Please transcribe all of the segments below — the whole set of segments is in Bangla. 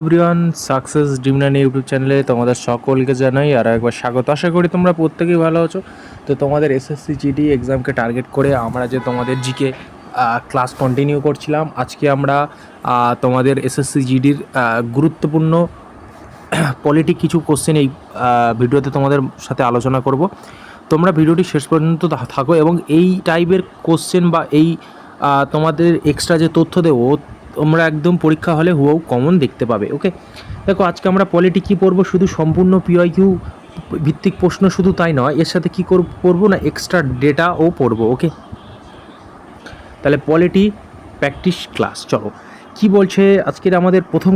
এভরিওয়ান, সাকসেস ড্রিমলাইন ইউটিউব চ্যানেলে তোমাদের সকলকে জানাই আর একবার স্বাগত। আশা করি তোমরা প্রত্যেকেই ভালো আছো। তো তোমাদের এসএসসি জিডি এক্সামকে টার্গেট করে আমরা যে তোমাদের জিকে ক্লাস কন্টিনিউ করছিলাম, আজকে আমরা তোমাদের এসএসসি জিডির গুরুত্বপূর্ণ পলিটিক কিছু কোশ্চেন এই ভিডিওতে তোমাদের সাথে আলোচনা করব। তোমরা ভিডিওটি শেষ পর্যন্ত থাকো এবং এই টাইপের কোশ্চেন বা এই তোমাদের এক্সট্রা যে তথ্য দেবো তোমরা একদম পরীক্ষা হলে হুবহু কমন দেখতে পাবে। ওকে, দেখো আজকে আমরা পলিটি কী পড়বো, শুধু সম্পূর্ণ পিওয়াইকিউ ভিত্তিক প্রশ্ন শুধু তাই নয়, এর সাথে কী পড়বো না এক্সট্রা ডেটাও পড়বো। ওকে, তাহলে পলিটি প্র্যাকটিস ক্লাস। চলো কি বলছে আজকের আমাদের প্রথম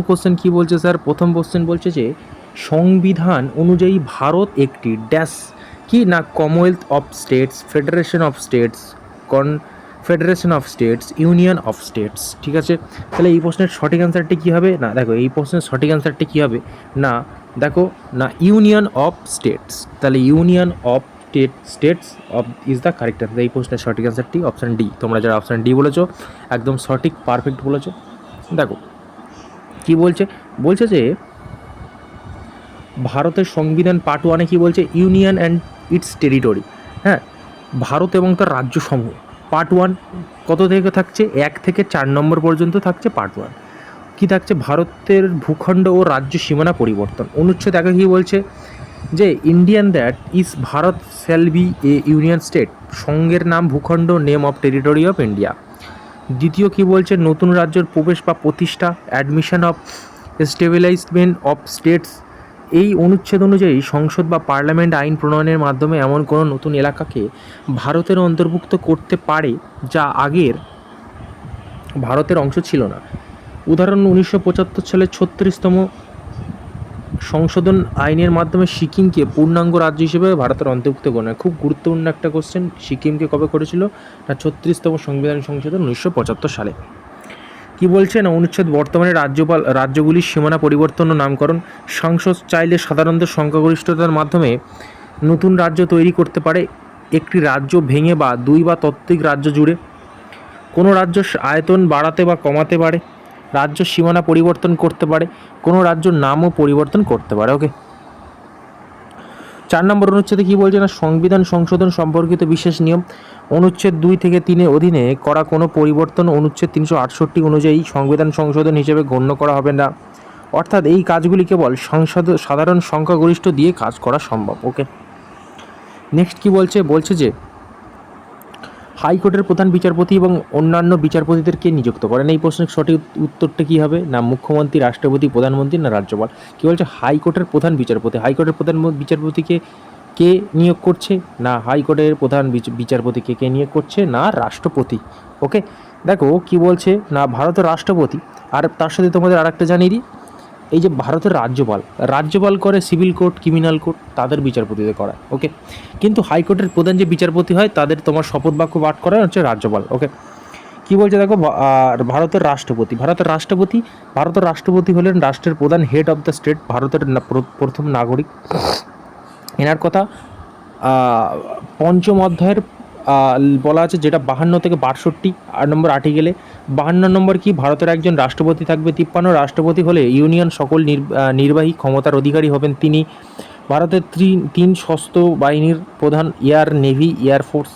কোশ্চেন কি বলছে স্যার? প্রথম কোশ্চেন বলছে যে সংবিধান অনুযায়ী ভারত একটি ড্যাশ কি না Commonwealth of states, federation of states, federation of states, union of states. ঠিক আছে, তাহলে এই প্রশ্নের সঠিক অ্যান্সারটি কী হবে? না দেখো এই প্রশ্নের সঠিক অ্যান্সারটি কী হবে না, দেখো না ইউনিয়ন অফ স্টেটস। তাহলে union of states of is the correct answer. এই প্রশ্নের সঠিক অ্যান্সারটি অপশান ডি। তোমরা যারা অপশান ডি বলেছো একদম সঠিক, পারফেক্ট বলেছো। দেখো কি বলছে, বলছে যে ভারতের সংবিধান পার্ট ওয়ানে কী বলছে, ইউনিয়ন অ্যান্ড ইটস টেরিটরি। হ্যাঁ, ভারত এবং তার রাজ্যসমূহ। পার্ট ওয়ান কত থেকে থাকছে? 1 থেকে 4 নম্বর পর্যন্ত থাকছে পার্ট ওয়ান। কী থাকছে? ভারতের ভূখণ্ড ও রাজ্য সীমানা পরিবর্তন। অনুচ্ছেদ আগে কী বলছে যে Indian that is Bharat shall B A union state. সঙ্গের নাম ভূখণ্ড, name of territory of India. দ্বিতীয় কী বলছে, নতুন রাজ্যের প্রবেশ বা প্রতিষ্ঠা, অ্যাডমিশন অফ স্টেবিলাইজমেন্ট অফ স্টেটস। এই অনুচ্ছেদ অনুযায়ী সংসদ বা পার্লামেন্ট আইন প্রণয়নের মাধ্যমে এমন কোনো নতুন এলাকাকে ভারতের অন্তর্ভুক্ত করতে পারে যা আগের ভারতের অংশ ছিল না। উদাহরণ 1975 সালে 36তম সংশোধন আইনের মাধ্যমে সিকিমকে পূর্ণাঙ্গ রাজ্য হিসেবে ভারতের অন্তর্ভুক্ত করা। খুব গুরুত্বপূর্ণ একটা কোশ্চেন। সিকিমকে কবে করেছিল না 36তম সংবিধান সংশোধন 1975 সালে। কি বলছে না অনুচ্ছেদ বর্তমানে রাজ্যগুলির সীমানা পরিবর্তন ও নামকরণ। সংসদ চাইলে সাধারণত সংখ্যাগরিষ্ঠতার মাধ্যমে নতুন রাজ্য তৈরি করতে পারে, একটি রাজ্য ভেঙে বা 2 বা ততোধিক রাজ্য জুড়ে। কোনো রাজ্য আয়তন বাড়াতে বা কমাতে পারে, রাজ্য সীমানা পরিবর্তন করতে পারে, কোনো রাজ্যর নামও পরিবর্তন করতে পারে। ওকে, 4 নম্বর অনুচ্ছেদে কী বলছে না সংবিধান সংশোধন সম্পর্কিত বিশেষ নিয়ম। অনুচ্ছেদ 2 থেকে 3 অধীনে করা কোনো পরিবর্তন অনুচ্ছেদ 368 অনুযায়ী সংবিধান সংশোধন হিসেবে গণ্য করা হবে না। অর্থাৎ এই কাজগুলি কেবল সাধারণ সংখ্যাগরিষ্ঠ দিয়ে কাজ করা সম্ভব। ওকে, নেক্সট কি বলছে, বলছে যে হাইকোর্টের প্রধান বিচারপতি এবং অন্যান্য বিচারপতিদেরকে নিযুক্ত করেন। এই প্রশ্নের সঠিক উত্তরটা কী হবে না মুখ্যমন্ত্রী, রাষ্ট্রপতি, প্রধানমন্ত্রী না রাজ্যপাল। কী বলছে হাইকোর্টের প্রধান বিচারপতি। হাইকোর্টের প্রধান বিচারপতিকে কে নিয়োগ করছে না হাইকোর্টের প্রধান বিচারপতিকে কে নিয়োগ করছে না রাষ্ট্রপতি। ওকে, দেখো কি বলছে না ভারতের রাষ্ট্রপতি। আর তার সাথে তোমাদের আরেকটা জানিয়ে দিই, এই যে ভারতের রাজ্যপাল করে সিভিল কোর্ট, ক্রিমিনাল কোর্ট তাদের বিচারপতিদের করায়। ওকে, কিন্তু হাইকোর্টের প্রধান যে বিচারপতি হয় তাদের তোমার শপথ বাক্য পাঠ করা হচ্ছে রাজ্যপাল। ওকে, কী বলছে দেখো ভারতের রাষ্ট্রপতি হলেন রাষ্ট্রের প্রধান, হেড অফ দ্য স্টেট, ভারতের প্রথম নাগরিক। এনার কথা পঞ্চম অধ্যায়ের বলা আছে, যেটা 52 থেকে 62 নম্বর আর্টিকেলে। 52 নম্বর কি, ভারতের একজন রাষ্ট্রপতি থাকবে। 53 রাষ্ট্রপতি হলে ইউনিয়ন সকল নির্বাহী ক্ষমতার অধিকারী হবেন তিনি। ভারতের 3 সশস্ত্র বাহিনীর প্রধান, এয়ার, নেভি, এয়ারফোর্স।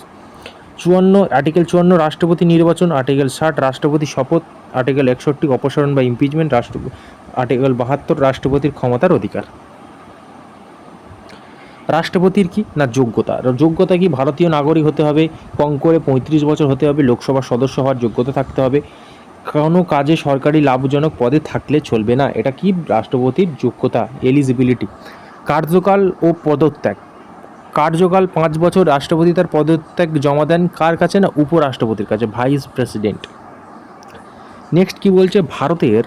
54 আর্টিকেল 54 রাষ্ট্রপতি নির্বাচন। আর্টিকেল 60 রাষ্ট্রপতি শপথ। আর্টিকেল 61 অপসারণ বা ইমপিচমেন্ট। আর্টিকেল 72 রাষ্ট্রপতির ক্ষমতার অধিকার। রাষ্ট্রপতির কি না যোগ্যতা কি, ভারতীয় নাগরিক হতে হবে, কম করে 35 বছর হতে হবে, লোকসভার সদস্য হওয়ার যোগ্যতা থাকতে হবে, কোনো কাজে সরকারি লাভজনক পদে থাকলে চলবে না। এটা কি রাষ্ট্রপতির যোগ্যতা, এলিজিবিলিটি। কার্যকাল ও পদত্যাগ। কার্যকাল 5 বছর। রাষ্ট্রপতি তার পদত্যাগ জমা দেন কার কাছে না উপরাষ্ট্রপতির কাছে, ভাইস প্রেসিডেন্ট। নেক্সট কি বলছে, ভারতের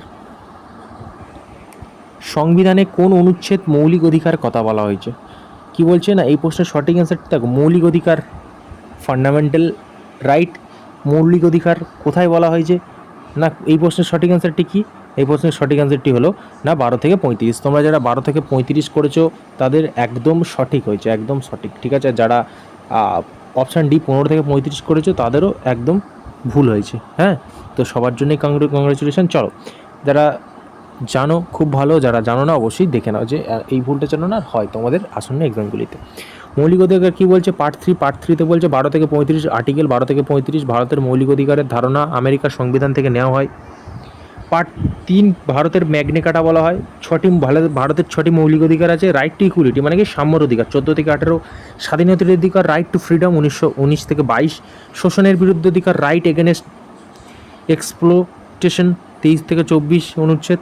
সংবিধানে কোন অনুচ্ছেদ মৌলিক অধিকার কথা বলা হয়েছে। কি বলছে না এই প্রশ্নের সঠিক অ্যান্সারটি দেখো, মৌলিক অধিকার, ফান্ডামেন্টাল রাইট। মৌলিক অধিকার কোথায় বলা হয়েছে না এই প্রশ্নের সঠিক অ্যান্সারটি কি, এই প্রশ্নের সঠিক অ্যান্সারটি হলো না 12 থেকে 35। তোমরা যারা 12 থেকে 35 করেছো তাদের একদম সঠিক হয়েছে, একদম সঠিক। ঠিক আছে, যারা অপশান ডি 15 থেকে 35 করেছো তাদেরও একদম ভুল হয়েছে। হ্যাঁ, তো সবার জন্যই কংগ্রেচুলেশন। চলো, যারা জানো খুব ভালো, যারা জানো না অবশ্যই দেখে নাও যে এই ভুলটা যেন না হয় তোমাদের আসন্ন এক্সামগুলিতে। মৌলিক অধিকার কী বলছে পার্ট থ্রিতে বলছে 12 থেকে 35 আর্টিকেল 12 থেকে 35 ভারতের মৌলিক অধিকারের ধারণা আমেরিকার সংবিধান থেকে নেওয়া হয়। পার্ট 3 ভারতের ম্যাগনা কার্টা বলা হয়। ভারতের 6টি মৌলিক অধিকার আছে। রাইট টু ইকুয়ালিটি মানে কি সাম্যর অধিকার 14 থেকে 18, স্বাধীনতার অধিকার রাইট টু ফ্রিডম 1919 থেকে 22, শোষণের বিরুদ্ধে অধিকার রাইট এগেনস্ট এক্সপ্লোটেশন 23 থেকে 24 অনুচ্ছেদ,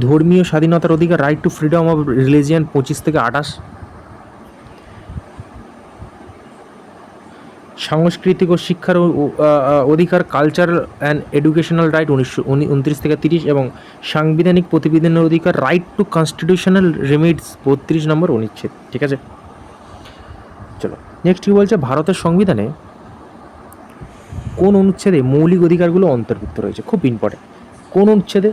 ধর্মীয় স্বাধীনতার অধিকার right two freedom of religion 25 থেকে 28, সাংস্কৃতিক ও শিক্ষার অধিকার কালচারাল অ্যান্ড এডুকেশনাল রাইট 29 থেকে 30 এবং সাংবিধানিক প্রতিবেদনের অধিকার রাইট টু কনস্টিটিউশনাল রেমিডস 32 নম্বর অনুচ্ছেদ। ঠিক আছে, চলো নেক্সট কী বলছে ভারতের সংবিধানে কোন অনুচ্ছেদে মৌলিক অধিকারগুলো অন্তর্ভুক্ত রয়েছে, খুব ইম্পর্টেন্ট। কোন অনুচ্ছেদে?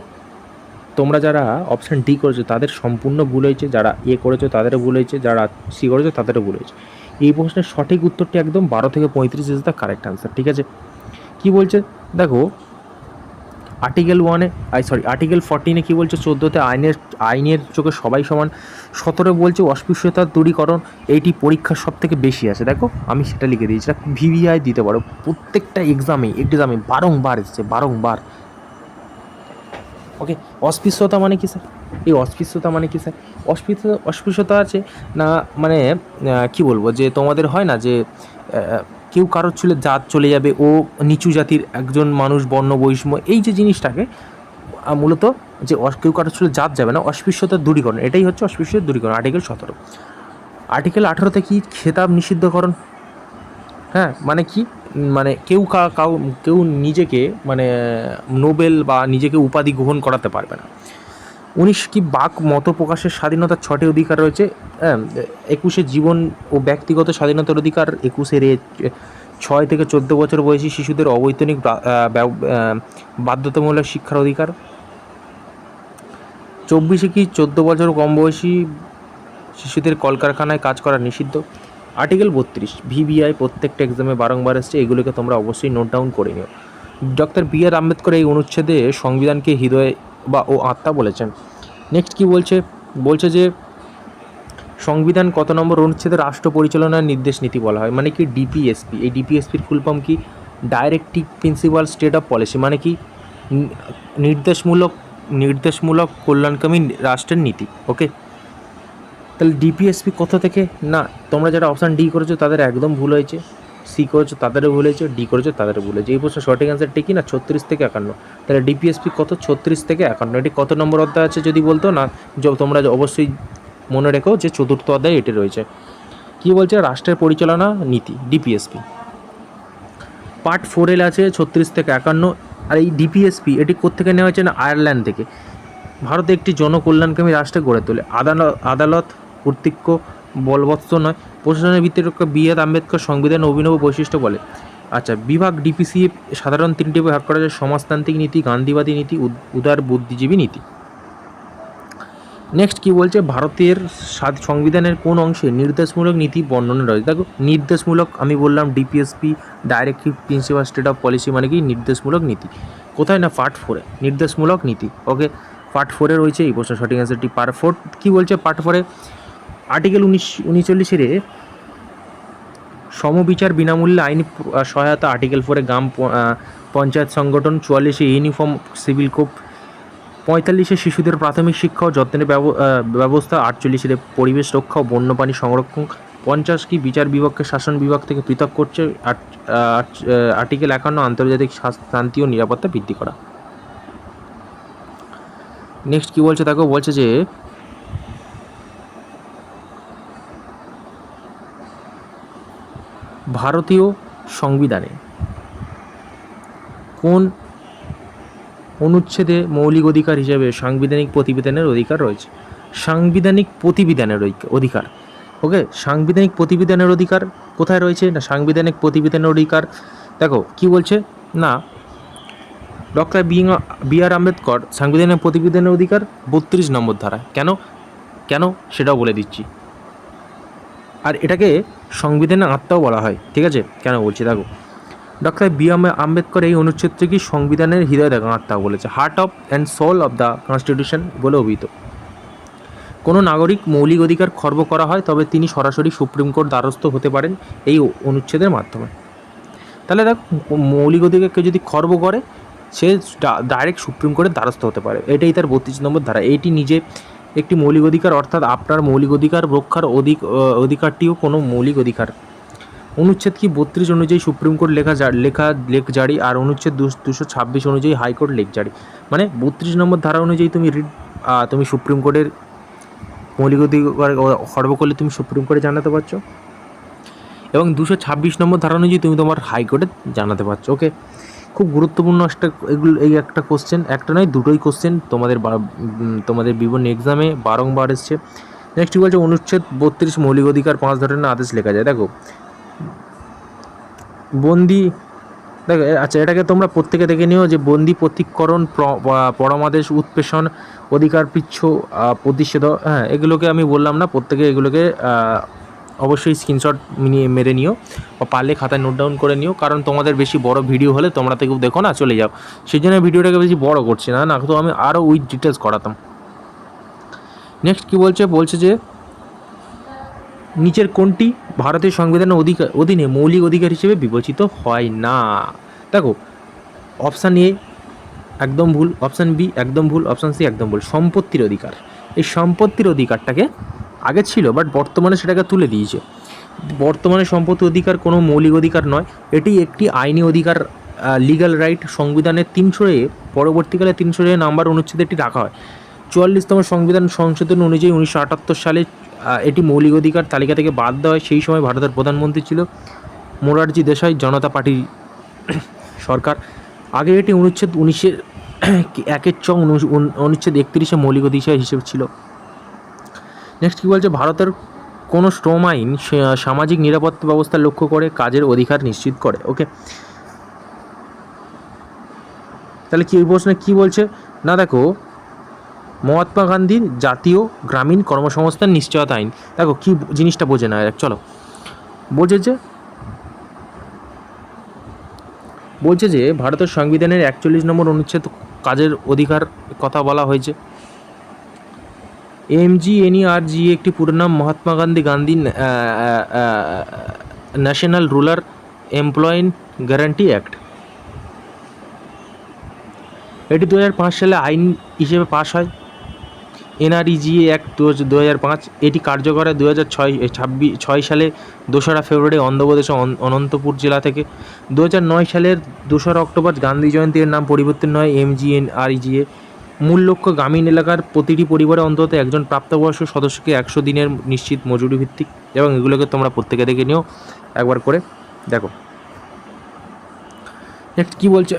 তোমরা যারা অপশান ডি করেছো তাদের সম্পূর্ণ ভুল হয়েছে, যারা এ করেছো তাদেরও ভুল হয়েছে, যারা সি করেছো তাদেরও ভুল হয়েছে। এই প্রশ্নের সঠিক উত্তরটি একদম 12 থেকে 35 ইজ দ্য কারেক্ট অ্যান্সার। ঠিক আছে, কী বলছে দেখো আর্টিকেল 14 কী বলছে 14তে আইনের চোখে সবাই সমান। 17 বলছে অস্পৃশ্যতার দূরীকরণ, এইটি পরীক্ষার সব থেকে বেশি আছে। দেখো আমি সেটা লিখে দিয়েছি, ভিভিআই দিতে পারো, প্রত্যেকটা এক্সামে বারংবার এসছে বারংবার। ওকে, অস্পৃশ্যতা মানে কি স্যার? এই অস্পৃশ্যতা মানে কি স্যার? অস্পৃশ্যতা আছে না মানে কি বলবো, যে তোমাদের হয় না যে কেউ কারোর চুলে জাত চলে যাবে, ও নিচু জাতির একজন মানুষ, বর্ণ বৈষম্য, এই যে জিনিসটাকে মূলত যে কেউ কারোর চুলে জাত যাবে না, অস্পৃশ্যতার দূরীকরণ, এটাই হচ্ছে অস্পৃশ্যতার দূরীকরণ। আর্টিকেল 17। আর্টিকেল 18তে কি খেতাব নিষিদ্ধকরণ। হ্যাঁ মানে কি, মানে কেউ নিজেকে মানে নোবেল বা নিজেকে উপাধি গ্রহণ করাতে পারবে না। 19 কি বাক মত প্রকাশের স্বাধীনতার 6টি অধিকার রয়েছে। 21 জীবন ও ব্যক্তিগত স্বাধীনতার অধিকার। 21 6 থেকে 14 বছর বয়সী শিশুদের অবৈতনিক বাধ্যতামূলক শিক্ষার অধিকার। 24 কি 14 বছর কম বয়সী শিশুদের কলকারখানায় কাজ করা নিষিদ্ধ। আর্টিকেল 32 ভিভিআই প্রত্যেকটা এক্সামে বারংবার এসছে, এগুলোকে তোমরা অবশ্যই নোট ডাউন করে নিও। Doctor B.R.. আম্বেদকর এই অনুচ্ছেদে সংবিধানকে হৃদয় বা ও আত্মা বলেছেন। নেক্সট কি বলছে যে সংবিধান কত নম্বর অনুচ্ছেদে রাষ্ট্র পরিচালনার নির্দেশ নীতি বলা হয়, মানে কি ডিপিএসপি। এই ডিপিএসপির ফুল ফর্ম কি? Directive principle state of policy, মানে কি নির্দেশমূলক কল্যাণকামী রাষ্ট্রের নীতি। ওকে, তাহলে ডিপিএসপি কোথা থেকে? না, তোমরা যারা অপশান ডি করেছো তাদের একদম ভুল হয়েছে, সি করেছো তাদেরও ভুল হয়েছে, ডি করেছো তাদেরও ভুল হয়েছে। এই প্রশ্ন সঠিক অ্যান্সারটি কি না 36 থেকে 51। তাহলে ডিপিএসপি কত? 36 থেকে 51। এটি কত নম্বর অধ্যায় আছে যদি বলতো না, তোমরা অবশ্যই মনে রেখো যে 4র্থ অধ্যায়ে এটি রয়েছে। কি বলছে? রাষ্ট্রের পরিচালনা নীতি, ডিপিএসপি। পার্ট 4 আছে 36 থেকে 51। আর এই ডিপিএসপি এটি কোত্থেকে নেওয়া হয়েছে না আয়ারল্যান্ড থেকে। ভারতে একটি জনকল্যাণকামী রাষ্ট্রে গড়ে তোলে। আদালত কর্তৃক বলবৎ নয়। প্রশাসনের ভিত্তিতে বি.আর. আম্বেদকর সংবিধানের অভিনব বৈশিষ্ট্য বলে। আচ্ছা, বিভাগ ডিপিসি সাধারণ 3টি ভাগ করা যায়: সমাজতান্ত্রিক নীতি, গান্ধীবাদী নীতি, উদার বুদ্ধিজীবী নীতি। নেক্সট কি বলছে ভারতের সংবিধানের কোন অংশে নির্দেশমূলক নীতি বর্ণনা রয়েছে? দেখো নির্দেশমূলক, আমি বললাম DPSP directive principle state of policy, মানে কি নির্দেশমূলক নীতি। কোথায় না পার্ট 4 নির্দেশমূলক নীতি। ওকে, পার্ট 4 রয়েছে এই প্রশ্ন সঠিক অ্যান্সারটি। পার্ট 4 কী বলছে? পার্ট 4 আর্টিকেল 39 সমবিচার বিনামূল্যে আইনি সহায়তা। আর্টিকেল 4 গ্রাম পঞ্চায়েত সংগঠন। 44 ইউনিফর্ম সিভিল কোড। 45 শিশুদের প্রাথমিক শিক্ষা ও যত্নের ব্যবস্থা। 48 পরিবেশ রক্ষা ও বন্যপ্রাণী সংরক্ষণ। 50 কি বিচার বিভাগকে শাসন বিভাগ থেকে পৃথক করছে। আর্টিকেল 51 আন্তর্জাতিক শান্তি ও নিরাপত্তা বৃদ্ধি করা। নেক্সট কি বলছে দেখো, বলছে যে ভারতীয় সংবিধানে কোন অনুচ্ছেদে মৌলিক অধিকার হিসেবে সাংবিধানিক প্রতিবেদনের অধিকার রয়েছে? সাংবিধানিক প্রতিবেদনের অধিকার। ওকে, সাংবিধানিক প্রতিবেদনের অধিকার কোথায় রয়েছে না সাংবিধানিক প্রতিবেদনের অধিকার। দেখো কি বলছে না ডক্টর বি.আর. আম্বেদকর সাংবিধানিক প্রতিবেদনের অধিকার 32 নম্বর ধারা। কেন সেটাও বলে দিচ্ছি। আর এটাকে সংবিধানের আত্মাও বলা হয়। ঠিক আছে, কেন বলছি দেখো, ডক্টর বি.আর. আম্বেদকর এই অনুচ্ছেদটিকে সংবিধানের হৃদয়গাঁথা বলেছে, heart of and soul of the constitution বলে অভিহিত। কোনো নাগরিক মৌলিক অধিকার খর্ব করা হয় তবে তিনি সরাসরি সুপ্রিম কোর্ট দ্বারস্থ হতে পারেন এই অনুচ্ছেদের মাধ্যমে। তাহলে দেখো, মৌলিক অধিকারকে যদি খর্ব করে সে ডাইরেক্ট সুপ্রিম কোর্টের দ্বারস্থ হতে পারে। এটাই তার 32 নম্বর ধারা। এইটি নিজে একটি মৌলিক অধিকার, অর্থাৎ আপনার মৌলিক অধিকার রক্ষার অধিকারটিও কোনো মৌলিক অধিকার। অনুচ্ছেদ কি 32 অনুযায়ী সুপ্রিম কোর্ট লেখ জারি, আর অনুচ্ছেদ 226 অনুযায়ী হাইকোর্ট লেখ জারি। মানে 32 নম্বর ধারা অনুযায়ী তুমি সুপ্রিম কোর্টের মৌলিক অধিকার খর্ব করলে তুমি সুপ্রিম কোর্টে জানাতে পারছো, এবং 226 নম্বর ধারা অনুযায়ী তুমি তোমার হাইকোর্টে জানাতে পারছো। ওকে, খুব গুরুত্বপূর্ণ এই একটা কোশ্চেন, একটা নয় দুটোই কোশ্চেন তোমাদের বিভিন্ন এক্সামে বারংবার এসছে। নেক্সট বলছে অনুচ্ছেদ 32 মৌলিক অধিকার 5 ধরনের আদেশ লেখা যায়। দেখো আচ্ছা, এটাকে তোমরা প্রত্যেকে দেখে নিও যে বন্দি, প্রতিকরণ, পরমাদেশ, উৎপেষণ, অধিকার প্রতিষেধ, হ্যাঁ এগুলোকে আমি বললাম না, প্রত্যেকে এগুলোকে অবশ্যই স্ক্রিনশট মেরে নিও বা পারলে খাতায় নোট ডাউন করে নিও, কারণ তোমাদের বেশি বড় ভিডিও হলে তোমরা তো কেউ দেখো না, চলে যাও, সেই জন্য ভিডিওটাকে বেশি বড় করছি না তো আমি আরও উইথ ডিটেলস করাতাম। নেক্সট কী বলছে যে নিচের কোনটি ভারতীয় সংবিধানের অধীনে মৌলিক অধিকার হিসেবে বিবেচিত হয় না? দেখো, অপশান এ একদম ভুল, অপশান বি একদম ভুল, অপশান সি একদম ভুল। সম্পত্তির অধিকার, এই সম্পত্তির অধিকারটাকে আগে ছিল বাট বর্তমানে সেটাকে তুলে দিয়েছে। বর্তমানে সম্পত্তি অধিকার কোনো মৌলিক অধিকার নয়, এটি একটি আইনি অধিকার, লিগ্যাল রাইট। সংবিধানের 300 পরবর্তীকালে 300 নাম্বার অনুচ্ছেদে এটি রাখা হয়। 44তম সংবিধান সংশোধন অনুযায়ী 1978 সালে এটি মৌলিক অধিকার তালিকা থেকে বাদ দেওয়া হয়। সেই সময় ভারতের প্রধানমন্ত্রী ছিল মোরারজি দেশাই, জনতা পার্টি সরকার। আগে এটি অনুচ্ছেদ 19(1) অনুচ্ছেদ 31 মৌলিক অধিকার হিসেবে ছিল। নেক্সট কী বলছে, ভারতের কোনো শ্রম আইন সামাজিক নিরাপত্তা ব্যবস্থা লক্ষ্য করে কাজের অধিকার নিশ্চিত করে। ওকে, তাহলে কি এই প্রশ্নে কী বলছে না, দেখো মহাত্মা গান্ধীর জাতীয় গ্রামীণ কর্মসংস্থান নিশ্চয়তা আইন। দেখো কী জিনিসটা বোঝে না, চলো বলছে যে ভারতের সংবিধানের 41 নম্বর অনুচ্ছেদ কাজের অধিকার কথা বলা হয়েছে। MGNRGA একটি পুরো নাম Mahatma Gandhi national rural employment guarantee act. এটি 2005 সালে আইন হিসেবে পাশ হয়। NREGA অ্যাক্ট 2005, এটি কার্যকর হয় 2006 সালে 2রা ফেব্রুয়ারি অন্ধ্রপ্রদেশের অনন্তপুর জেলা থেকে। 2009 সালের 2রা অক্টোবর গান্ধী জয়ন্তী এর নাম পরিবর্তন হয় MGNREGA। মূল লক্ষ্য গ্রামীণ এলাকার প্রতিটি পরিবারে অন্তত একজন প্রাপ্তবয়স্ক সদস্যকে 100 দিনের নিশ্চিত মজুরি ভিত্তিক, এবং এগুলোকে তোমরা প্রত্যেকে দেখে নিও একবার করে। দেখো নেক্সট কী বলছে,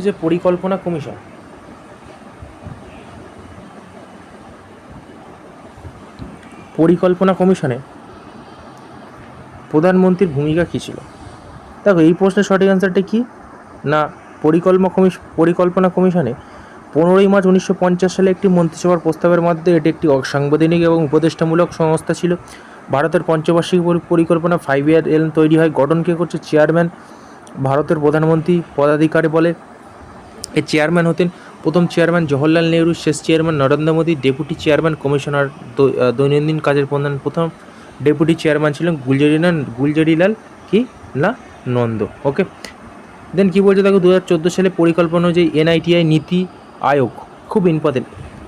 যে পরিকল্পনা কমিশনে প্রধানমন্ত্রীর ভূমিকা কী ছিল? দেখো এই প্রশ্নের সঠিক অ্যান্সারটা কি না, পরিকল্পনা কমিশনে 15 মার্চ 1950 সালে একটি মন্ত্রিসভার প্রস্তাবের মাধ্যমে এটি একটি অসাংবিধানিক এবং উপদেষ্টামূলক সংস্থা ছিল। ভারতের পঞ্চবার্ষিক পরিকল্পনা 5 ইয়ার এলএন তৈরি হয়। গঠন কে করছে? চেয়ারম্যান ভারতের প্রধানমন্ত্রী পদাধিকারী বলে। এর চেয়ারম্যান হতেন প্রথম চেয়ারম্যান জওহরলাল নেহরু, শেষ chairman Narendra Modi, deputy chairman commissioner দৈনন্দিন কাজের প্রথম ডেপুটি চেয়ারম্যান ছিলেন গুলজারিলাল নন্দ। ওকে, দেন কী বলছে দেখো 2014 সালে পরিকল্পনা অনুযায়ী NITI নীতি আয়োগ, খুব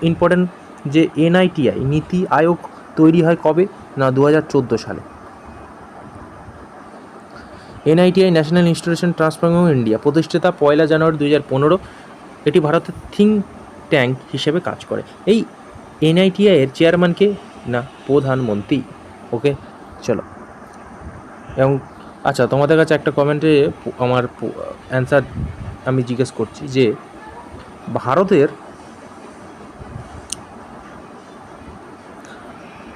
ইম্পর্টেন্ট যে NITI নীতি আয়োগ তৈরি হয় কবে না 2014 সালে। NITI ন্যাশনাল ইনস্টিটিউশন ট্রান্সফরমিং ইন্ডিয়া প্রতিষ্ঠাতা 1 জানুয়ারি 2015। এটি ভারতের থিঙ্ক ট্যাঙ্ক হিসেবে কাজ করে। এই NITI এর চেয়ারম্যানকে না প্রধানমন্ত্রী। ওকে চলো, এবং আচ্ছা তোমাদের কাছে একটা কমেন্টে আমার অ্যান্সার আমি জিজ্ঞেস করছি যে ভারতের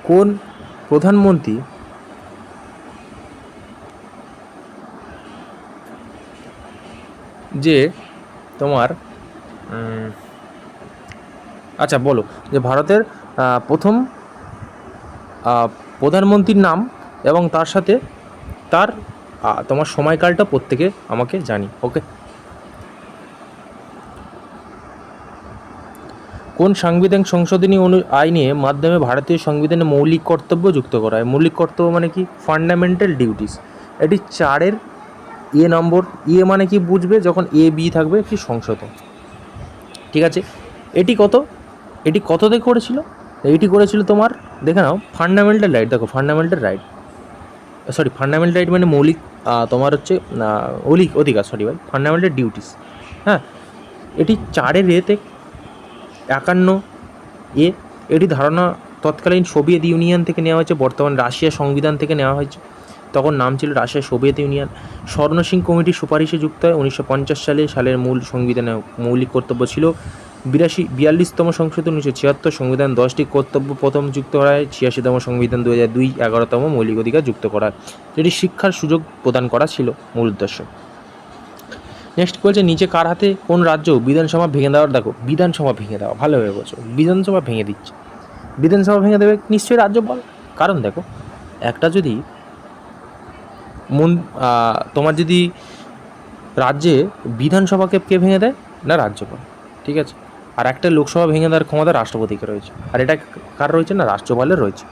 কোন প্রধানমন্ত্রী যে তোমার আচ্ছা বলো যে ভারতের প্রথম প্রধানমন্ত্রীর নাম এবং তার সাথে তার তোমার সময়কালটা প্রত্যেকে আমাকে জানি। ওকে, কোন সাংবিধানিক সংশোধনী আইনের মাধ্যমে ভারতীয় সংবিধানে মৌলিক কর্তব্য যুক্ত করা হয়? মৌলিক কর্তব্য মানে কি? Fundamental duties. এটি 4-এর নম্বর। মানে কি বুঝবে যখন বি থাকবে একটি সংশোধন, ঠিক আছে। এটি কততে করেছিল? এটি করেছিল তোমার, দেখে নাও, ফান্ডামেন্টাল রাইট। দেখো ফান্ডামেন্টাল রাইট, ফান্ডামেন্টাল রাইট মানে মৌলিক তোমার হচ্ছে অধিকার, ফান্ডামেন্টাল ডিউটিস। হ্যাঁ, এটি 4-এর এতে 51 এটি ধারণা তৎকালীন সোভিয়েত ইউনিয়ন থেকে নেওয়া হয়েছে, বর্তমান রাশিয়া সংবিধান থেকে নেওয়া হয়েছে। তখন নাম ছিল রাশিয়া সোভিয়েত ইউনিয়ন। স্বর্ণ সিং কমিটির সুপারিশে যুক্ত হয় 1950 সালের মূল সংবিধানে মৌলিক কর্তব্য ছিল 42তম সংশোধন 1976। সংবিধান 10টি কর্তব্য প্রথম যুক্ত করা হয়। 86তম সংবিধান 2002 11তম মৌলিক অধিকার যুক্ত করা হয়, যেটি শিক্ষার সুযোগ প্রদান করা ছিল মূল উদ্দেশ্য। নেক্সট বলছে, নিচে কার হাতে কোন রাজ্য বিধানসভা ভেঙে দেওয়ার? দেখো বিধানসভা ভেঙে দেওয়া, ভালোভাবে বলছো, বিধানসভা ভেঙে দিচ্ছে। বিধানসভা ভেঙে দেবে নিশ্চয়ই রাজ্যপাল। কারণ দেখো, একটা যদি তোমার যদি রাজ্যে বিধানসভাকে কে ভেঙে দেয়? না রাজ্যপাল, ঠিক আছে। আর একটা লোকসভা ভেঙে দেওয়ার ক্ষমতা রাষ্ট্রপতিকে রয়েছে, আর এটা কার রয়েছে? না রাজ্যপালের রয়েছে।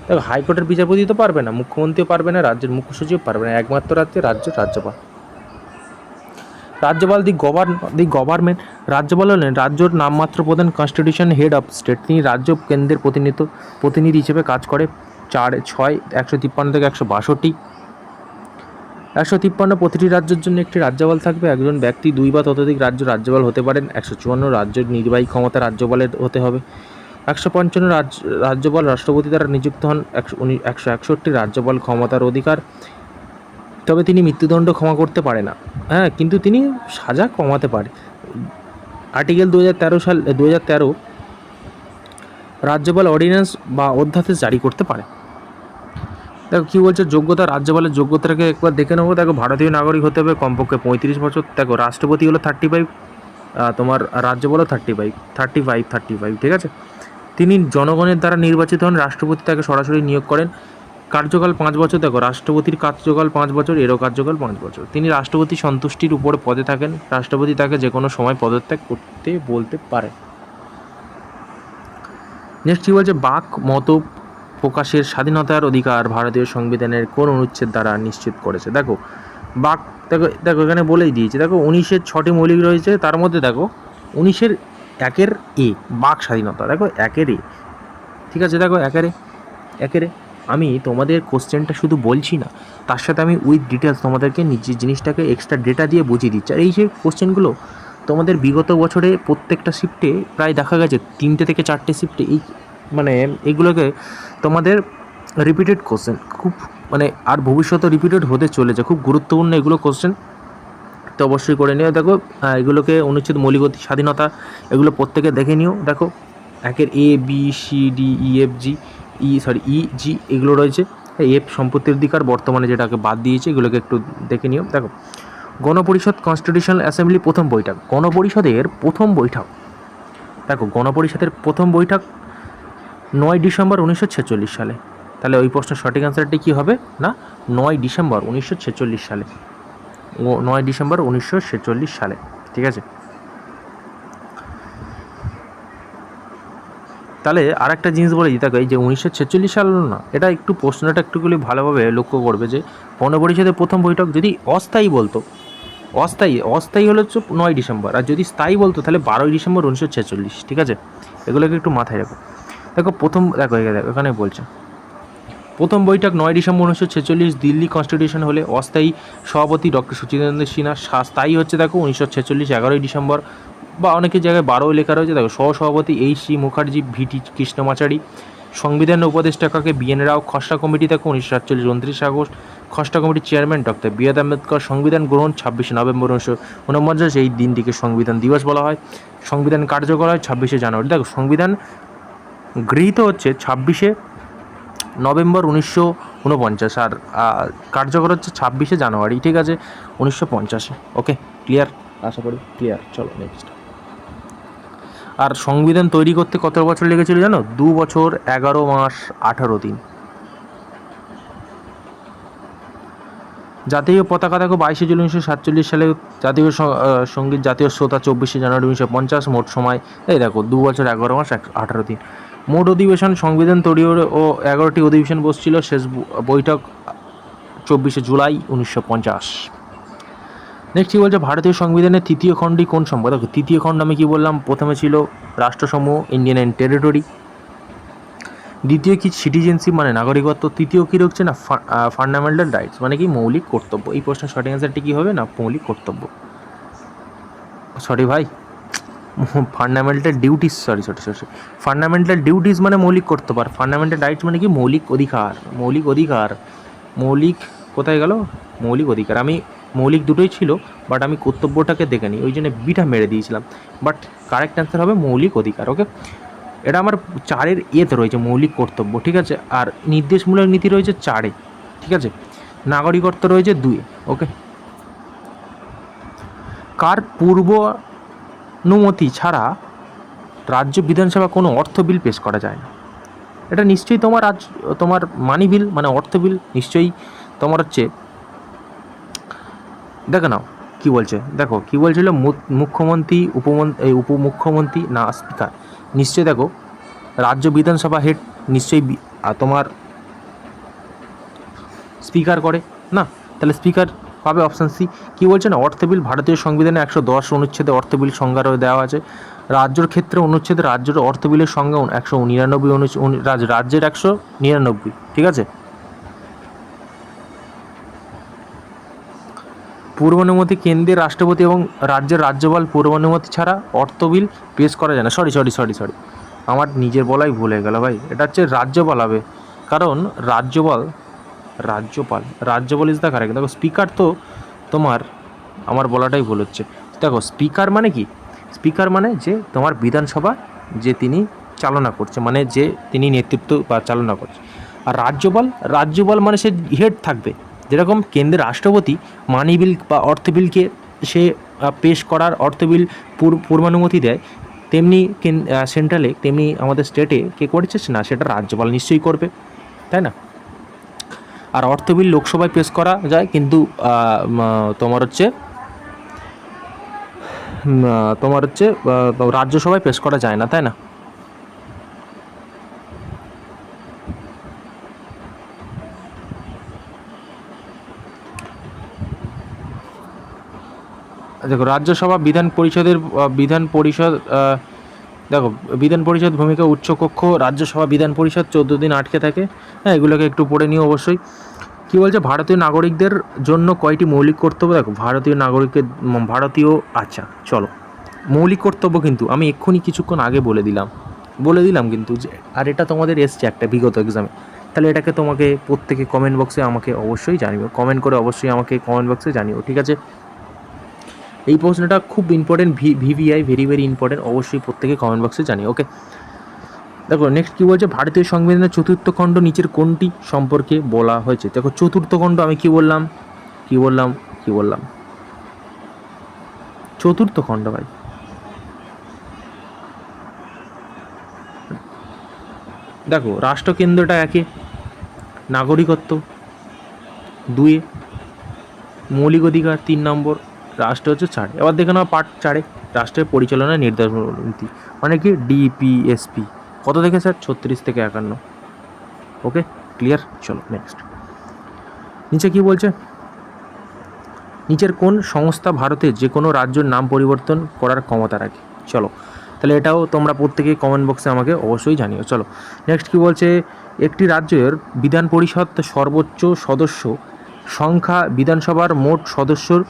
দেখো হাইকোর্টের বিচারপতি তো পারবে না, মুখ্যমন্ত্রীও পারবে না, রাজ্যের মুখ্য সচিব পারবে না, একমাত্র রাজ্যপাল। রাজ্যপাল দি গভর্নমেন্ট। রাজ্যপাল হলেন রাজ্যর নামমাত্র প্রধান, কনস্টিটিউশন হেড অফ স্টেট। তিনি রাজ্য কেন্দ্রের প্রতিনিধি হিসেবে কাজ করে। 153 থেকে 162। 153 প্রতিটি রাজ্যের জন্য একটি রাজ্যপাল থাকবে। একজন ব্যক্তি 2 বা ততোধিক রাজ্যপাল হতে পারেন। 154 রাজ্যের নির্বাহী ক্ষমতা রাজ্যপালের হতে হবে। 155 রাজ্যপাল রাষ্ট্রপতি দ্বারা নিযুক্ত হন। 161 রাজ্যপাল ক্ষমতার অধিকার, তবে তিনি মৃত্যুদণ্ড ক্ষমা করতে পারে না। হ্যাঁ, কিন্তু তিনি সাজা কমাতে পারে। আর্টিকেল 2013 রাজ্যপাল অর্ডিন্যান্স বা অধ্যাদেশ জারি করতে পারে। দেখো কী বলছে, যোগ্যতা। রাজ্যপালের যোগ্যতাটাকে একবার দেখে নেবো। দেখো ভারতীয় নাগরিক হতে হবে, কমপক্ষে 35 বছর। দেখো রাষ্ট্রপতি হলো 35, তোমার রাজ্যপালও 35, ঠিক আছে। তিনি জনগণের দ্বারা নির্বাচিত হন। রাষ্ট্রপতি তাকে সরাসরি নিয়োগ করেন। কার্যকাল 5 বছর। দেখো রাষ্ট্রপতির কার্যকাল 5 বছর, এরও কার্যকাল 5 বছর। তিনি রাষ্ট্রপতি সন্তুষ্টির উপরে পদে থাকেন। রাষ্ট্রপতি তাকে যে কোনো সময় পদত্যাগ করতে বলতে পারে। নেক্সট কী বলছে, বাক মত প্রকাশের স্বাধীনতার অধিকার ভারতীয় সংবিধানের কোন অনুচ্ছেদ দ্বারা নিশ্চিত করেছে? দেখো দেখো এখানে বলেই দিয়েছে। দেখো 19-এর 6টি মৌলিক রয়েছে, তার মধ্যে দেখো 19-এর 1-এর বাক স্বাধীনতা। দেখো 1-এর ঠিক আছে। দেখো 1-এর আমি তোমাদের কোশ্চেনটা শুধু বলছি না, তার সাথে আমি উইথ ডিটেলস তোমাদেরকে নিজের জিনিসটাকে এক্সট্রা ডেটা দিয়ে বুঝিয়ে দিচ্ছি। আর এই যে কোশ্চেনগুলো তোমাদের বিগত বছরে প্রত্যেকটা শিফটে প্রায় দেখা গেছে 3টে থেকে 4টে শিফটে এইগুলোকে তোমাদের রিপিটেড কোশ্চেন, খুব আর ভবিষ্যতে রিপিটেড হতে চলেছে। খুব গুরুত্বপূর্ণ এগুলো কোশ্চেন, তো অবশ্যই করে নিও। দেখো এগুলোকে অনুচ্ছেদ মৌলিক স্বাধীনতা, এগুলো প্রত্যেকে দেখে নিও। দেখো 1-এর ABCDEFG EG এগুলো রয়েছে। এফ সম্পত্তির অধিকার বর্তমানে যেটাকে বাদ দিয়েছে, এগুলোকে একটু দেখে নিও। দেখো গণপরিষদ কনস্টিটিউশনাল অ্যাসেম্বলি প্রথম বৈঠক। গণপরিষদের প্রথম বৈঠক, দেখো গণপরিষদের প্রথম বৈঠক 9 ডিসেম্বর 1946 সালে। তাহলে ওই প্রশ্নের সঠিক অ্যান্সারটি কী হবে? না 9 ডিসেম্বর 1946 সালে। 9 ডিসেম্বর 1946 সালে, ঠিক আছে। তাহলে আর একটা জিনিস বলে দিই, দেখো এই যে 1946 সাল না, এটা একটু প্রশ্নটা একটুগুলি ভালোভাবে লক্ষ্য করবে যে গণপরিষদের প্রথম বৈঠক যদি অস্থায়ী বলতো, অস্থায়ী হলো 9 ডিসেম্বর, আর যদি স্থায়ী বলতো তাহলে 12 ডিসেম্বর 1946, ঠিক আছে। এগুলোকে একটু মাথায় রাখো। দেখো এখানে বলছে প্রথম বৈঠক 9 ডিসেম্বর 1946 দিল্লি কনস্টিটিউশন হলে। অস্থায়ী সভাপতি ডক্টর সচিদানন্দ সিনহা। স্থায়ী হচ্ছে দেখো 1946 11 ডিসেম্বর, বা অনেকের জায়গায় 12 লেখা রয়েছে। দেখো সহসভাপতি HC মুখার্জি, VT কৃষ্ণমাচারী। সংবিধান উপদেষ্টা কাকে? BN রাও। খসড়া কমিটি দেখো 1947 29 আগস্ট। খসড়া কমিটির চেয়ারম্যান ডক্টর B.আর. আম্বেদকর। সংবিধান গ্রহণ 26 নভেম্বর 1949, এই দিনটিকে সংবিধান দিবস বলা হয়। সংবিধান কার্যকর হয় 26 জানুয়ারি। দেখো সংবিধান গৃহীত হচ্ছে 26 নভেম্বর 1949, আর কার্যকর হচ্ছে 26 জানুয়ারি, ঠিক আছে, 1950। ওকে, ক্লিয়ার? আশা করি ক্লিয়ার। চলো নেক্সট। আর সংবিধান তৈরি করতে কত বছর লেগেছিল জানো? 2 বছর 11 মাস 18 দিন। জাতীয় পতাকা দেখো 22 জুলাই 1947 সালে, জাতীয় সঙ্গীত জাতীয় শ্রোতা 24 জানুয়ারি 1950, মোট সময় এই দেখো 2 বছর 11 মাস 18 দিন। মোট অধিবেশন সংবিধান তৈরি ও 11টি অধিবেশন বসছিল, শেষ বৈঠক 24 জুলাই 1950। নেক্সট কী বলছে, ভারতীয় সংবিধানের তৃতীয় খণ্ডই কোন সম্পদ? দেখো তৃতীয় খণ্ড আমি কী বললাম, প্রথমে ছিল রাষ্ট্রসমূহ, ইন্ডিয়ান অ্যান্ড টেরিটরি। দ্বিতীয় কি সিটিজেনশিপ মানে নাগরিকত্ব। তৃতীয় কী রয়েছে না ফান্ডামেন্টাল রাইটস মানে কি মৌলিক কর্তব্য। এই প্রশ্নের সঠিক অ্যান্সারটি কী হবে না মৌলিক কর্তব্য, সরি ভাই fundamental duties, sorry fundamental duties মানে মৌলিক কর্তব্য, আর ফান্ডামেন্টাল রাইটস মানে কি মৌলিক অধিকার। মৌলিক কোথায় গেল মৌলিক অধিকার, আমি মৌলিক দুটোই ছিল বাট আমি কর্তব্যটাকে দেখে নিই, ওই জন্য বিটা মেরে দিয়েছিলাম, বাট কারেক্ট অ্যান্সার হবে মৌলিক অধিকার। ওকে, এটা আমার 4-এর এতে রয়েছে মৌলিক কর্তব্য, ঠিক আছে। আর নির্দেশমূলক নীতি রয়েছে 4-এ, ঠিক আছে। নাগরিকত্ব রয়েছে 2-এ। ওকে, কার পূর্বানুমতি ছাড়া রাজ্য বিধানসভা কোনো অর্থ বিল পেশ করা যায় না? এটা নিশ্চয়ই তোমার মানি বিল মানে অর্থ বিল, নিশ্চয়ই তোমার হচ্ছে, দেখো নাও কী বলছে, দেখো কী বলছিল, মুখ্যমন্ত্রী উপমুখ্যমন্ত্রী না স্পিকার। নিশ্চয়ই দেখো রাজ্য বিধানসভা হেড নিশ্চয়ই তোমার স্পিকার করে না, তাহলে স্পিকার পাবে অপশান সি। কী বলছে না অর্থ বিল, ভারতীয় সংবিধানে 110 অনুচ্ছেদে অর্থ বিল সংজ্ঞা দেওয়া আছে। রাজ্যের ক্ষেত্রে অনুচ্ছেদে রাজ্যের অর্থ বিলের সংজ্ঞা 199 রাজ্যের 199, ঠিক আছে। পূর্বানুমতি, কেন্দ্রের রাষ্ট্রপতি এবং রাজ্যের রাজ্যপাল পূর্বানুমতি ছাড়া অর্থ বিল পেশ করা যায় না। সরি আমার নিজের বলাই ভুল হয়ে গেল ভাই, এটা হচ্ছে রাজ্যপাল হবে, কারণ রাজ্যপাল ইজ দ্য কারেক্ট। দেখো স্পিকার তো তোমার, আমার বলাটাই ভুল হচ্ছে। দেখো স্পিকার মানে কি, স্পিকার মানে যে তোমার বিধানসভা যে তিনি চালনা করছে, মানে যে তিনি নেতৃত্ব বা চালনা করছে। আর রাজ্যপাল মানে সে হেড থাকবে, যেরকম কেন্দ্রের রাষ্ট্রপতি মানি বিল বা অর্থ বিলকে সে পেশ করার অর্থ বিল পূর্বানুমতি দেয়, তেমনি সেন্ট্রালে তেমনি আমাদের স্টেটে কে করেছে না, সেটা রাজ্যপাল নিশ্চয়ই করবে, তাই না। আর অর্থ বিল লোকসভায় পেশ করা যায়, কিন্তু তোমার হচ্ছে রাজ্যসভায় পেশ করা যায় না, তাই না। দেখো রাজ্যসভা বিধান পরিষদ ভূমিকা উচ্চকক্ষ, রাজ্যসভা বিধান পরিষদ 14 দিন আটকে থাকে। হ্যাঁ, এগুলোকে একটু পড়ে নিও অবশ্যই। কী বলছে, ভারতীয় নাগরিকদের জন্য কয়টি মৌলিক কর্তব্য? দেখো আচ্ছা চলো, মৌলিক কর্তব্য কিন্তু আমি এক্ষুনি কিছুক্ষণ আগে বলে দিলাম কিন্তু যে, আর এটা তোমাদের এসছে একটা বিগত এক্সামে, তাহলে এটাকে তোমাকে প্রত্যেকে কমেন্ট বক্সে আমাকে অবশ্যই জানিও, কমেন্ট করে অবশ্যই আমাকে কমেন্ট বক্সে জানিও, ঠিক আছে। এই প্রশ্নটা খুব ইম্পর্টেন্ট, ভিভিআই ভেরি ইম্পর্টেন্ট, অবশ্যই প্রত্যেকে কমেন্ট বক্সে জানিও। ওকে, দেখো নেক্সট কী বলছে, ভারতীয় সংবিধানের চতুর্থ খণ্ড নিচের কোনটি সম্পর্কে বলা হয়েছে? দেখো চতুর্থ খণ্ড আমি কী বললাম চতুর্থ খণ্ড ভাই, দেখো রাষ্ট্রকেন্দ্রটা 1-এ, নাগরিকত্ব 2-এ, মৌলিক অধিকার 3 নম্বর, রাষ্ট্র হচ্ছে 4। এবার দেখে নেওয়া পার্ট 4-এ, রাষ্ট্রের পরিচালনা নির্দেশন নীতি মানে কি ডিপিএসপি। কত থেকে স্যার? 36 থেকে 51। ওকে ক্লিয়ার, চলো নেক্সট। নিচে কি বলছে, নিচের কোন সংস্থা ভারতের যে কোনো রাজ্যের নাম পরিবর্তন করার ক্ষমতা রাখে? চলো তাহলে এটাও তোমরা প্রত্যেকে কমেন্ট বক্সে আমাকে অবশ্যই জানিও। চলো নেক্সট কি বলছে, একটি রাজ্যের বিধান পরিষদ সর্বোচ্চ সদস্য সংখ্যা বিধানসভার মোট সদস্যর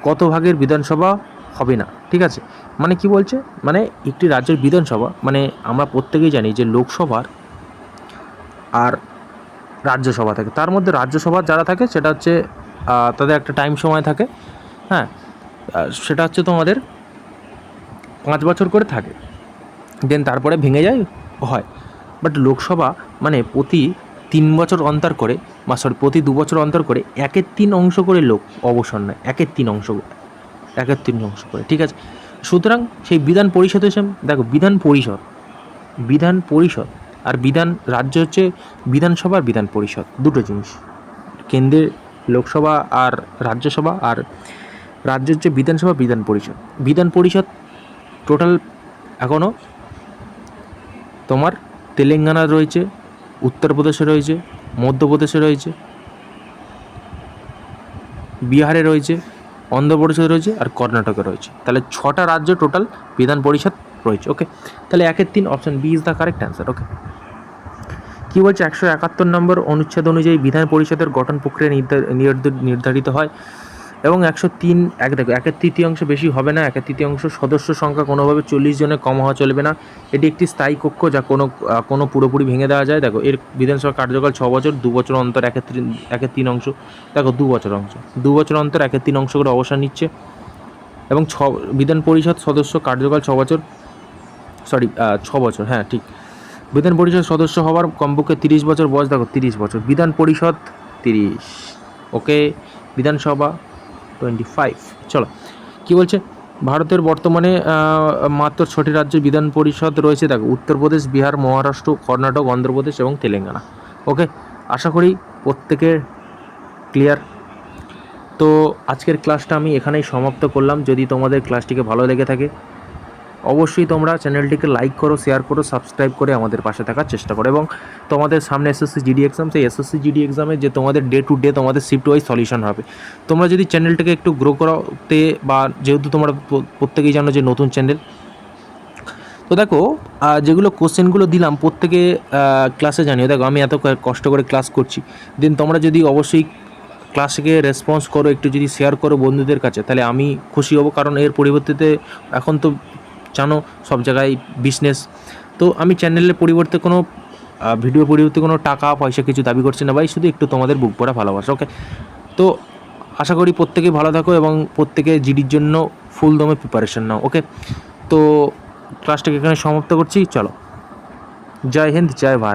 কত ভাগের বিধানসভা হবে না? ঠিক আছে, মানে কি বলছে, মানে একটি রাজ্যের বিধানসভা মানে আমরা প্রত্যেকেই জানি যে লোকসভার আর রাজ্যসভা থাকে, তার মধ্যে রাজ্যসভা যারা থাকে সেটা হচ্ছে তাদের একটা টাইম সময় থাকে, হ্যাঁ সেটা হচ্ছে তোমাদের 5 বছর করে থাকে, দেন তারপরে ভেঙে যায় হয়। বাট লোকসভা মানে প্রতি 3 বছর অন্তর করে প্রতি 2 বছর অন্তর করে 1/3 অংশ করে লোক অবসর নেয়, 1/3 অংশ করে, ঠিক আছে। সুতরাং সেই বিধান পরিষদ হিসেবে দেখো, বিধান পরিষদ আর বিধান রাজ্য হচ্ছে বিধানসভা আর বিধান পরিষদ দুটো জিনিস। কেন্দ্রের লোকসভা আর রাজ্যসভা, আর রাজ্য হচ্ছে বিধানসভা, বিধান পরিষদ। বিধান পরিষদ টোটাল এখনও তোমার তেলেঙ্গানা রয়েছে, উত্তরপ্রদেশে রয়েছে, মধ্যপ্রদেশে রয়েছে, বিহারে রয়েছে, অন্ধ্রপ্রদেশে রয়েছে, আর কর্ণাটকে রয়েছে। তাহলে 6টা রাজ্য টোটাল বিধান পরিষদ রয়েছে। ওকে, তাহলে 1-3 option B is the correct answer. Okay, কী বলছে 171 নম্বর অনুচ্ছেদ অনুযায়ী বিধান পরিষদের গঠন প্রক্রিয়া নির্ধারিত হয়, এবং 103 দেখো 1/3 বেশি হবে না, 1/3 সদস্য সংখ্যা কোনোভাবে 40 জনের কম হওয়া চলবে না। এটি একটি স্থায়ী কক্ষ যা কোনো পুরোপুরি ভেঙে দেওয়া যায়। দেখো এর বিধানসভা কার্যকাল 6 বছর, 2 বছর অন্তর 1/3 দেখো 2 বছর অন্তর 1/3 করে অবসর নিচ্ছে, এবং বিধান পরিষদ সদস্য কার্যকাল 6 বছর, 6 বছর, হ্যাঁ ঠিক। বিধান পরিষদ সদস্য হওয়ার কমপক্ষে 30 বছর বয়স, দেখো 30 বছর। বিধান পরিষদ 30, ওকে। বিধানসভা 25। চলো, কী বলছে ভারতের বর্তমানে মাত্র 6টি রাজ্যে বিধান পরিষদ রয়েছে। দেখো উত্তরপ্রদেশ, বিহার, মহারাষ্ট্র, কর্ণাটক, অন্ধ্রপ্রদেশ এবং তেলেঙ্গানা। ওকে, আশা করি প্রত্যেকের ক্লিয়ার। তো আজকের ক্লাসটা আমি এখানেই সমাপ্ত করলাম। যদি তোমাদের ক্লাসটিকে ভালো লেগে থাকে অবশ্যই তোমরা চ্যানেলটিকে লাইক করো, শেয়ার করো, সাবস্ক্রাইব করে আমাদের পাশে থাকার চেষ্টা করো। এবং তোমাদের সামনে এসএসসি জিডি এক্সাম, সেই এসএসসি জিডি এক্সামে যে তোমাদের ডে টু ডে তোমাদের শিফট ওয়াইজ সলিউশন হবে। তোমরা যদি চ্যানেলটাকে একটু গ্রো করাতে, বা যেহেতু তোমরা প্রত্যেকেই জানো যে নতুন চ্যানেল, তো দেখো যেগুলো কোশ্চেনগুলো দিলাম প্রত্যেকে ক্লাসে জানিও। দেখো আমি এত কষ্ট করে ক্লাস করছি, দেন তোমরা যদি অবশ্যই ক্লাসকে রেসপন্স করো, একটু যদি শেয়ার করো বন্ধুদের কাছে, তাহলে আমি খুশি হব। কারণ এর পরিবর্তে এখন তো জানো সব জায়গায় বিজনেস, তো আমি চ্যানেলের পরিবর্তে কোনো ভিডিওর পরিবর্তে কোনো টাকা পয়সা কিছু দাবি করছি না ভাই, শুধু একটু তোমাদের বুক ভরা ভালোবাসা। ওকে, তো আশা করি প্রত্যেকেই ভালো থাকো এবং প্রত্যেকে জিডির জন্য ফুল দমে প্রিপারেশন নাও। ওকে, তো ক্লাসটাকে এখানে সমাপ্ত করছি। চলো, জয় হিন্দ, জয় ভারত।